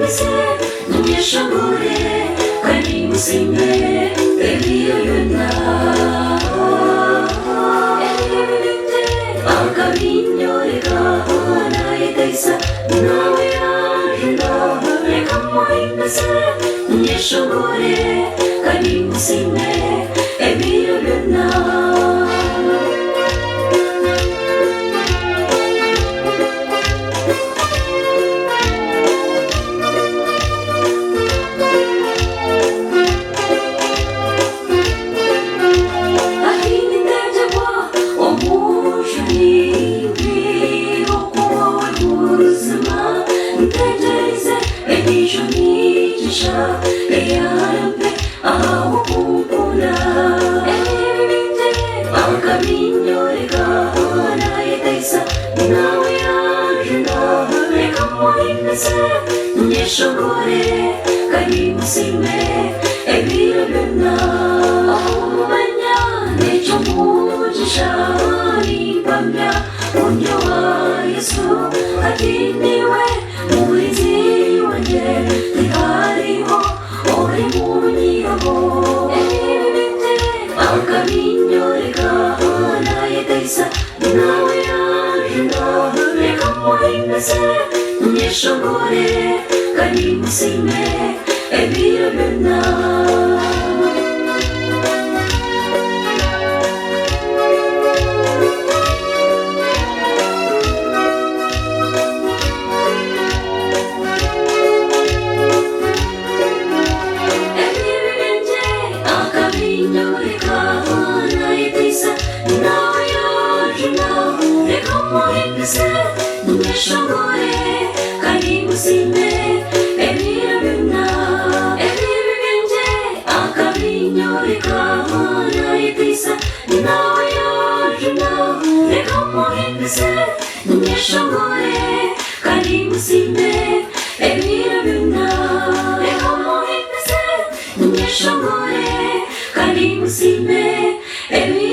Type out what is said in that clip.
muhimeze munyeshongore kandi musime ebiyona ebibite akabinyoreka nayetayisa nawe yajuna reka muhimeze munyeshongore kandi musime ebiyona Eyambe aho kumpuna ebibite akaminyoreka nayetayisa nawe yajuna reka muhimeze munyeshongore kandi musime ebiyona umanya n'icyo mugisha nimpamya uburyo wa Yesu ati niwe murinzi wanjye ntihariho uri munyiraho ebibite akabinyoreka nayetayisa nawe yajuna reka muhimeze munyeshongore kandi musime ebiyona munyeshongore kandi musime ebiyona ebibibinje akabinyoreka nayetayisa nawe yajuna reka muhimeze munyeshongore kandi musime ebiyona reka muhimeze munyeshongore kandi musime ebiyona